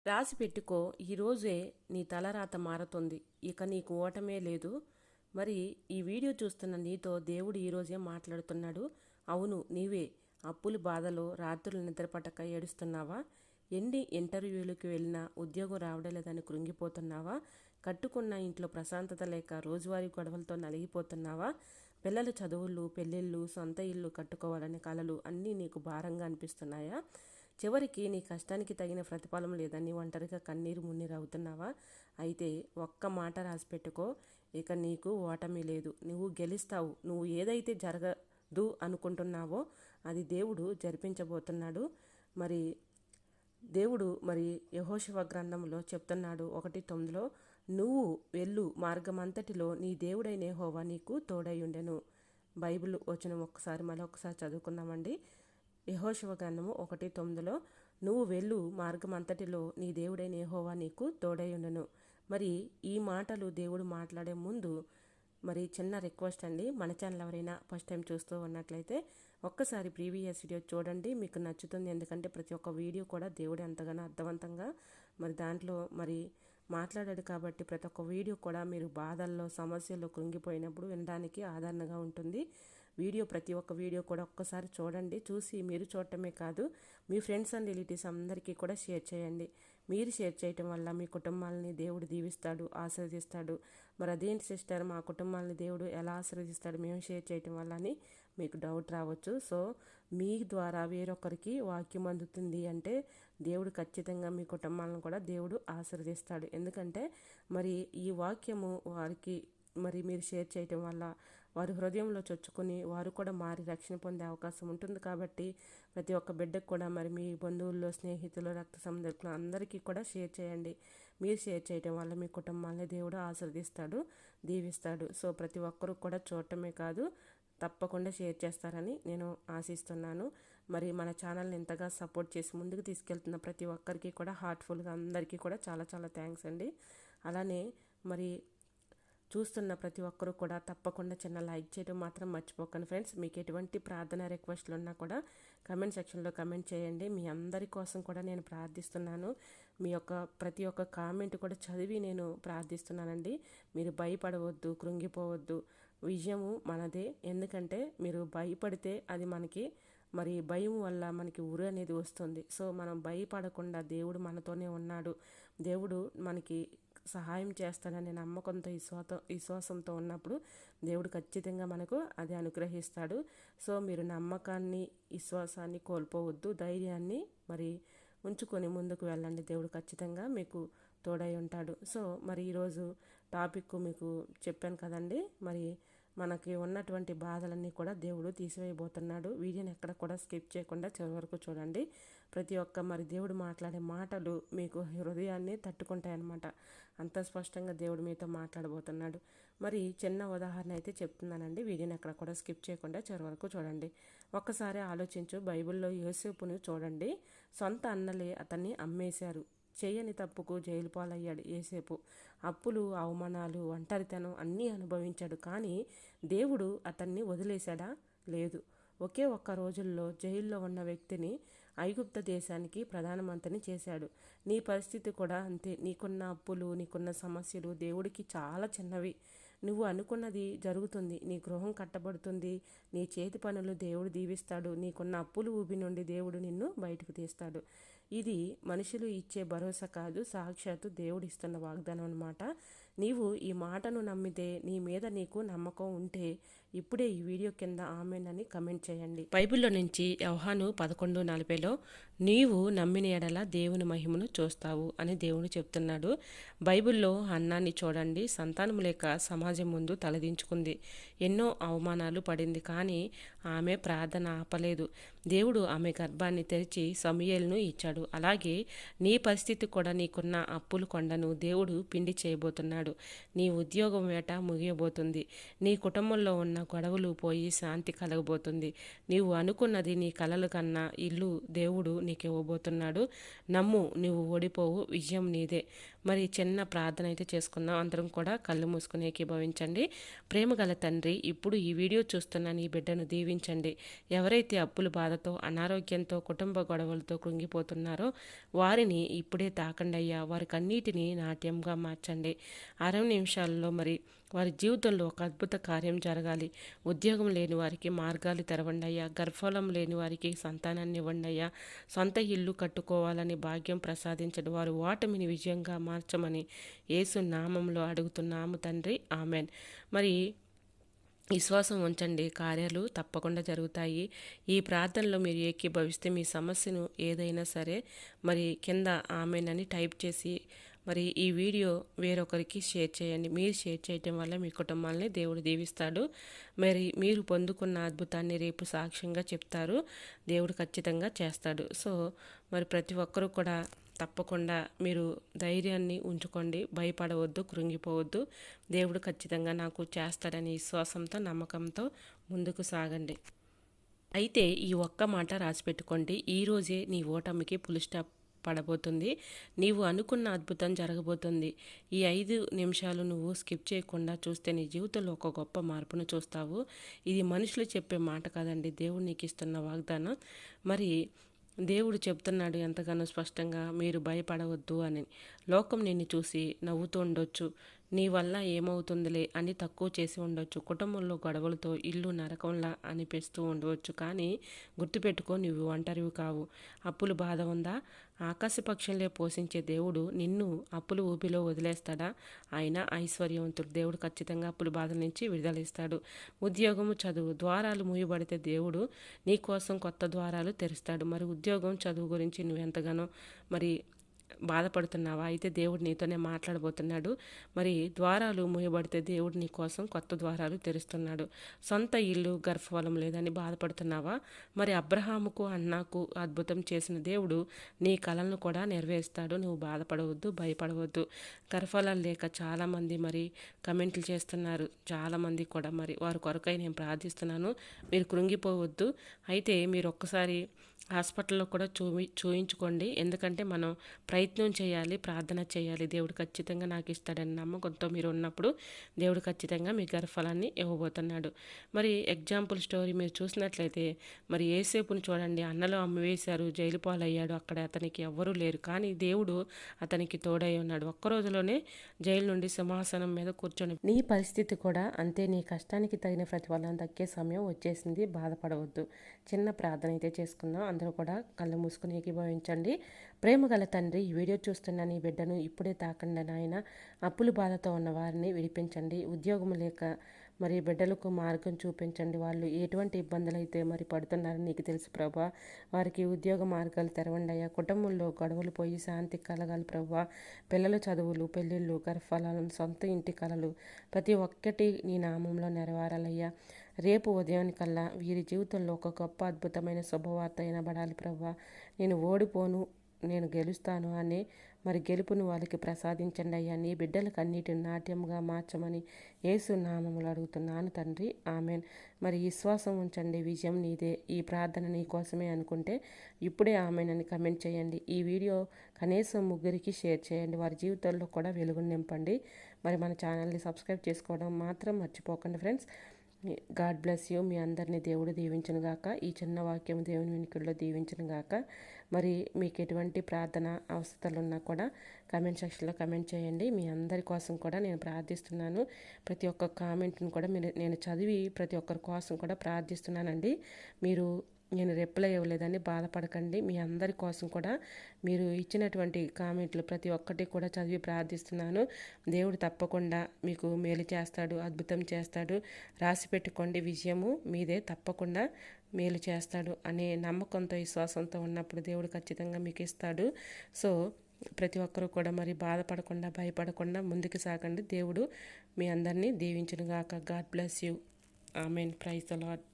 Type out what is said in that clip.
రాసి పెట్టుకో, ఈరోజే నీ తలరాత మారుతుంది. ఇక నీకు ఓటమే లేదు. మరి ఈ వీడియో చూస్తున్న నీతో దేవుడు ఈరోజే మాట్లాడుతున్నాడు. అవును, నీవే అప్పుల బాధలో రాత్రులు నిద్రపట్టక ఏడుస్తున్నావా? ఎన్ని ఇంటర్వ్యూలకు వెళ్ళినా ఉద్యోగం రావడం లేదని కృంగిపోతున్నావా? కట్టుకున్న ఇంట్లో ప్రశాంతత లేక రోజువారీ గొడవలతో నలిగిపోతున్నావా? పిల్లల చదువులు, పెళ్ళిళ్ళు, సొంత ఇల్లు కట్టుకోవాలనే కలలు అన్నీ నీకు భారంగా అనిపిస్తున్నాయా? చివరికి నీ కష్టానికి తగిన ప్రతిఫలం లేదని ఒంటరిగా కన్నీరు మున్నీరు అవుతున్నావా? అయితే ఒక్క మాట రాసి పెట్టుకో, ఇక నీకు ఓటమి లేదు. నువ్వు గెలుస్తావు. నువ్వు ఏదైతే జరగదు అనుకుంటున్నావో అది దేవుడు జరిపించబోతున్నాడు. మరి దేవుడు యెహోషువ గ్రంథంలో చెప్తున్నాడు 1:9, నువ్వు వెళ్ళు మార్గమంతటిలో నీ దేవుడైన యెహోవా నీకు తోడై ఉండెను. బైబిల్ వచనం మరొకసారి చదువుకుందామండి. యెహోషువ గ్రంథము 1:9, నువ్వు వెళ్ళు మార్గమంతటిలో నీ దేవుడైన యెహోవా నీకు తోడై ఉండెను. మరి ఈ మాటలు దేవుడు మాట్లాడే ముందు చిన్న రిక్వెస్ట్ అండి. మన ఛానల్ ఎవరైనా ఫస్ట్ టైం చూస్తూ ఉన్నట్లయితే ఒక్కసారి ప్రీవియస్ వీడియో చూడండి, మీకు నచ్చుతుంది. ఎందుకంటే ప్రతి ఒక్క వీడియో కూడా దేవుడు ఎంతగానో అర్థవంతంగా దాంట్లో మాట్లాడాడు కాబట్టి ప్రతి ఒక్క వీడియో కూడా మీరు బాధల్లో సమస్యల్లో కృంగిపోయినప్పుడు వినడానికి ఆదరణగా ఉంటుంది. ప్రతి ఒక్క వీడియో కూడా ఒక్కసారి చూడండి. చూసి మీరు చూడటమే కాదు, మీ ఫ్రెండ్స్ అండ్ రిలేటివ్స్ అందరికీ కూడా షేర్ చేయండి. మీరు షేర్ చేయటం వల్ల మీ కుటుంబాలని దేవుడు దీవిస్తాడు, ఆశీర్వదిస్తాడు. అదేంటి సిస్టర్, మా కుటుంబాలని దేవుడు ఎలా ఆశీర్వదిస్తాడు మేము షేర్ చేయటం వల్ల అని మీకు డౌట్ రావచ్చు. సో మీ ద్వారా వేరొకరికి వాక్యం అందుతుంది అంటే దేవుడు ఖచ్చితంగా మీ కుటుంబాలను కూడా దేవుడు ఆశీర్వదిస్తాడు. ఎందుకంటే ఈ వాక్యము వారికి మీరు షేర్ చేయటం వల్ల వారి హృదయంలో చొచ్చుకొని వారు కూడా మారి రక్షణ పొందే అవకాశం ఉంటుంది. కాబట్టి ప్రతి ఒక్క బిడ్డకు కూడా మీ బంధువుల్లో, స్నేహితులు, రక్త సంబంధికులు అందరికీ కూడా షేర్ చేయండి. మీరు షేర్ చేయటం వల్ల మీ కుటుంబాన్ని దేవుడు ఆశీర్వదిస్తాడు, దీవిస్తాడు. సో ప్రతి ఒక్కరూ కూడా చూడటమే కాదు, తప్పకుండా షేర్ చేస్తారని నేను ఆశిస్తున్నాను. మన ఛానల్ని ఎంతగా సపోర్ట్ చేసి ముందుకు తీసుకెళ్తున్న ప్రతి ఒక్కరికి కూడా హార్ట్ఫుల్గా అందరికీ కూడా చాలా చాలా థ్యాంక్స్ అండి. అలానే చూస్తున్న ప్రతి ఒక్కరూ కూడా తప్పకుండా చిన్న లైక్ చేయడం మాత్రం మర్చిపోకండి ఫ్రెండ్స్. మీకు ఎటువంటి ప్రార్థన రిక్వెస్ట్లు ఉన్నా కూడా కమెంట్ సెక్షన్లో కమెంట్ చేయండి. మీ అందరి కోసం కూడా నేను ప్రార్థిస్తున్నాను. మీ ప్రతి ఒక్క కామెంట్ కూడా చదివి నేను ప్రార్థిస్తున్నానండి. మీరు భయపడవద్దు, కృంగిపోవద్దు. విజయము మనదే. ఎందుకంటే మీరు భయపడితే అది మనకి భయం వల్ల మనకి ఉరి అనేది వస్తుంది. సో మనం భయపడకుండా దేవుడు మనతోనే ఉన్నాడు, దేవుడు మనకి సహాయం చేస్తాడనే నమ్మకంతో విశ్వాసంతో ఉన్నప్పుడు దేవుడు ఖచ్చితంగా మనకు అది అనుగ్రహిస్తాడు. సో మీరు నమ్మకాన్ని, విశ్వాసాన్ని కోల్పోవద్దు, ధైర్యాన్ని ఉంచుకొని ముందుకు వెళ్ళండి. దేవుడు ఖచ్చితంగా మీకు తోడై ఉంటాడు. సో ఈరోజు టాపిక్ మీకు చెప్పాను కదండి. మనకి ఉన్నటువంటి బాధలన్నీ కూడా దేవుడు తీసివేయబోతున్నాడు. వీడియోని ఎక్కడ కూడా స్కిప్ చేయకుండా చివరి వరకు చూడండి. ప్రతి ఒక్క దేవుడు మాట్లాడే మాటలు మీకు హృదయాన్ని తట్టుకుంటాయన్నమాట. అంత స్పష్టంగా దేవుడు మీతో మాట్లాడబోతున్నాడు. చిన్న ఉదాహరణ అయితే చెప్తున్నానండి. వీడియోని ఎక్కడ కూడా స్కిప్ చేయకుండా చివరి వరకు చూడండి. ఒక్కసారి ఆలోచించు. బైబిల్లో యోసేపుని చూడండి. సొంత అన్నలే అతన్ని అమ్మేశారు. చేయని తప్పుకు జైలు పాలయ్యాడు యోసేపు. అప్పులు, అవమానాలు, ఒంటరితనం అన్నీ అనుభవించాడు. కానీ దేవుడు అతన్ని వదిలేశాడా? లేదు. ఒకే ఒక్క రోజుల్లో జైల్లో ఉన్న వ్యక్తిని ఐగుప్త దేశానికి ప్రధానమంత్రిని చేశాడు. నీ పరిస్థితి కూడా అంతే. నీకున్న అప్పులు, నీకున్న సమస్యలు దేవుడికి చాలా చిన్నవి. నువ్వు అనుకున్నది జరుగుతుంది. నీ గృహం కట్టబడుతుంది. నీ చేతి పనులు దేవుడు దీవిస్తాడు. నీకున్న అప్పులు ఊబి నుండి దేవుడు నిన్ను బయటకు తీస్తాడు. ఇది మనుషులు ఇచ్చే భరోసా కాదు, సాక్షాత్తు దేవుడు ఇస్తున్న వాగ్దానం అన్నమాట. నీవు ఈ మాటను నమ్మితే, నీ మీద నీకు నమ్మకం ఉంటే ఇప్పుడే ఈ వీడియో కింద ఆమెన్ అని కమెంట్ చేయండి. బైబిల్లో నుంచి యోహాను 11:40, నీవు నమ్మిన ఎడల దేవుని మహిమను చూస్తావు అని దేవుడు చెప్తున్నాడు. బైబిల్లో హన్నాని చూడండి. సంతానం లేక సమాజం ముందు తలదించుకుంది. ఎన్నో అవమానాలు పడింది. కానీ ఆమె ప్రార్థన ఆపలేదు. దేవుడు ఆమె గర్భాన్ని తెరిచి సమూయేలును ఇచ్చాడు. అలాగే నీ పరిస్థితి కూడా, నీకున్న అప్పుల కొండను దేవుడు పిండి చేయబోతున్నాడు. చేయబోతున్నాడు. నీ ఉద్యోగం వేట ముగియబోతుంది. నీ కుటుంబంలో ఉన్న గొడవలు పోయి శాంతి కలగబోతుంది. నీవు అనుకున్నది నీ కలల కన్నా ఇల్లు దేవుడు నీకు ఇవ్వబోతున్నాడు. నమ్ము, నువ్వు ఓడిపోవు, విజయం నీదే. మరి చిన్న ప్రార్థన అయితే చేసుకుందాం. అందరం కూడా కళ్ళు మూసుకుని ఏకీభవించండి. ప్రేమగల తండ్రి, ఇప్పుడు ఈ వీడియో చూస్తున్న నీ బిడ్డను దీవించండి. ఎవరైతే అప్పుల బాధతో, అనారోగ్యంతో, కుటుంబ గొడవలతో కృంగిపోతున్నారో వారిని ఇప్పుడే తాకండి అయ్యా. వారికి అన్నిటినీ నాట్యంగా మార్చండి. 60 నిమిషాల్లో మరి వారి జీవితంలో ఒక అద్భుత కార్యం జరగాలి. ఉద్యోగం లేని వారికి మార్గాలు తెరవండి అయ్యా. గర్భఫలం లేని వారికి సంతానాన్ని ఇవ్వండి అయ్యా. సొంత ఇల్లు కట్టుకోవాలని భాగ్యం ప్రసాదించండి. వారు ఓటమిని విజయంగా మార్చమని యేసు నామంలో అడుగుతున్నాము తండ్రి, ఆమెన్. మరి విశ్వాసం ఉంచండి, కార్యాలు తప్పకుండా జరుగుతాయి. ఈ ప్రార్థనలో మీరు ఏకీభవిస్తే మీ సమస్యను ఏదైనా సరే మరి కింద ఆమెన్ అని టైప్ చేసి మరి ఈ వీడియో వేరొకరికి షేర్ చేయండి. మీరు షేర్ చేయటం వల్ల మీ కుటుంబాలని దేవుడు దీవిస్తాడు. మరి మీరు పొందుకున్న అద్భుతాన్ని రేపు సాక్ష్యంగా చెప్తారు. దేవుడు ఖచ్చితంగా చేస్తాడు. సో మరి ప్రతి ఒక్కరూ కూడా తప్పకుండా మీరు ధైర్యాన్ని ఉంచుకోండి. భయపడవద్దు, కృంగిపోవద్దు. దేవుడు ఖచ్చితంగా నాకు చేస్తాడని విశ్వాసంతో, నమ్మకంతో ముందుకు సాగండి. అయితే ఈ ఒక్క మాట రాసిపెట్టుకోండి. ఈరోజే నీ ఓటమికి ఫుల్ స్టాప్ పడబోతుంది. నీవు అనుకున్న అద్భుతం జరగబోతుంది. ఈ 5 నిమిషాలు నువ్వు స్కిప్ చేయకుండా చూస్తే నీ జీవితంలో ఒక గొప్ప మార్పును చూస్తావు. ఇది మనుషులు చెప్పే మాట కాదండి, దేవుడు నీకు ఇస్తున్న వాగ్దానం. మరి దేవుడు చెప్తున్నాడు ఎంతగానో స్పష్టంగా, మీరు భయపడవద్దు అని. లోకం నిన్ను చూసి నవ్వుతూ ఉండొచ్చు, నీ వల్ల ఏమవుతుందిలే అని తక్కువ చేసి ఉండొచ్చు. కుటుంబంలో గొడవలతో ఇల్లు నరకంలా అనిపిస్తూ ఉండవచ్చు. కానీ గుర్తుపెట్టుకో, నువ్వు ఒంటరివి కావు. అప్పులు బాధ ఉందా? ఆకాశ పక్షులే పోషించే దేవుడు నిన్ను అప్పులు ఊపిలో వదిలేస్తాడా? ఆయన ఐశ్వర్యవంతుడు. దేవుడు ఖచ్చితంగా అప్పుల బాధల నుంచి విడుదలిస్తాడు. ఉద్యోగము, చదువు ద్వారాలు మూయబడితే దేవుడు నీ కోసం కొత్త ద్వారాలు తెరుస్తాడు. మరి ఉద్యోగం, చదువు గురించి నువ్వు ఎంతగానో మరి బాధపడుతున్నావా? అయితే దేవుడు నీతోనే మాట్లాడబోతున్నాడు. మరి ద్వారాలు మూయబడితే దేవుడు నీ కోసం కొత్త ద్వారాలు తెరుస్తున్నాడు. సొంత ఇల్లు, గర్భఫలం లేదని బాధపడుతున్నావా? మరి అబ్రహాముకు, అన్నాకు అద్భుతం చేసిన దేవుడు నీ కలలను కూడా నెరవేరుస్తాడు. నువ్వు బాధపడవద్దు, భయపడవద్దు. గర్భఫలాలు లేక చాలామంది మరి కమెంట్లు చేస్తున్నారు. చాలామంది కూడా మరి వారి కొరకై నేను ప్రార్థిస్తున్నాను. మీరు కృంగిపోవద్దు. అయితే మీరు ఒక్కసారి హాస్పిటల్లో కూడా చూయించుకోండి. ఎందుకంటే మనం ప్రయత్నం చేయాలి, ప్రార్థన చేయాలి. దేవుడు ఖచ్చితంగా నాకు ఇస్తాడని నమ్మకంతో మీరు ఉన్నప్పుడు దేవుడు ఖచ్చితంగా మీ గర్భఫలాన్ని ఇవ్వబోతున్నాడు. మరి ఎగ్జాంపుల్ స్టోరీ మీరు చూసినట్లయితే మరి యేసేపుని చూడండి. అన్నలో అమ్మివేశారు, జైలు పాలయ్యాడు. అక్కడ అతనికి ఎవ్వరూ లేరు, కానీ దేవుడు అతనికి తోడై ఉన్నాడు. ఒక్క రోజులోనే జైలు నుండి సింహాసనం మీద కూర్చొని. నీ పరిస్థితి కూడా అంతే. నీ కష్టానికి తగిన ప్రతిఫలం దక్కే సమయం వచ్చేసింది. బాధపడవద్దు. చిన్న ప్రార్థన అయితే చేసుకుందాం. అందరూ కూడా కళ్ళు మూసుకుని ఏకీభవించండి. ప్రేమగల తండ్రి, ఈ వీడియో చూస్తున్న నీ బిడ్డను ఇప్పుడే తాకండి నాయన. అప్పుల బాధతో ఉన్న వారిని విడిపించండి. ఉద్యోగం లేక మరి బిడ్డలకు మార్గం చూపించండి. వాళ్ళు ఎటువంటి ఇబ్బందులు అయితే మరి పడుతున్నారని నీకు తెలుసు ప్రభా. వారికి ఉద్యోగ మార్గాలు తెరవండి అయ్యా. కుటుంబంలో గొడవలు పోయి శాంతి కలగాలి ప్రభా. పిల్లల చదువులు, పెళ్ళిళ్ళు, గర్భఫలాలను, సొంత ఇంటి కలలు ప్రతి ఒక్కటి నీ నామంలో నెరవేరాలయ్యా. రేపు ఉదయానికల్లా వీరి జీవితంలో ఒక గొప్ప అద్భుతమైన శుభవార్త వినబడాలి ప్రభా. నేను ఓడిపోను, నేను గెలుస్తాను అనే మరి గెలుపును వాళ్ళకి ప్రసాదించండి అయ్యా. నీ బిడ్డలకు అన్నిటిని నాట్యంగా మార్చమని యేసు నామములు అడుగుతున్నాను తండ్రి, ఆమెన్. మరి విశ్వాసం ఉంచండి, విజయం నీదే. ఈ ప్రార్థన నీ కోసమే అనుకుంటే ఇప్పుడే ఆమెన్ అని కమెంట్ చేయండి. ఈ వీడియో కనీసం 3 షేర్ చేయండి. వారి జీవితాల్లో కూడా వెలుగును నింపండి. మరి మన ఛానల్ని సబ్స్క్రైబ్ చేసుకోవడం మాత్రం మర్చిపోకండి ఫ్రెండ్స్. God bless you. మీ అందరినీ దేవుడు దీవించను గాక. ఈ చిన్న వాక్యం దేవుని వెనుకల్లో దీవించను గాక. మరి మీకు ఎటువంటి ప్రార్థన అవసరాలు ఉన్నా కూడా కామెంట్ సెక్షన్లో కమెంట్ చేయండి. మీ అందరి కోసం కూడా నేను ప్రార్థిస్తున్నాను. ప్రతి ఒక్క కామెంట్ని కూడా నేను చదివి ప్రతి ఒక్కరి కోసం కూడా ప్రార్థిస్తున్నానండి. మీరు నేను రిప్లై ఇవ్వలేదని బాధపడకండి. మీ అందరి కోసం కూడా మీరు ఇచ్చినటువంటి కామెంట్లు ప్రతి ఒక్కటి కూడా చదివి ప్రార్థిస్తున్నాను. దేవుడు తప్పకుండా మీకు మేలు చేస్తాడు, అద్భుతం చేస్తాడు. రాసి పెట్టుకోండి, విజయము మీదే. తప్పకుండా మేలు చేస్తాడు అనే నమ్మకంతో, విశ్వాసంతో ఉన్నప్పుడు దేవుడు ఖచ్చితంగా మీకు ఇస్తాడు. సో ప్రతి ఒక్కరూ కూడా మరి బాధపడకుండా, భయపడకుండా ముందుకు సాగండి. దేవుడు మీ అందరినీ దీవించును గాక. God bless you. Amen. Praise the lord.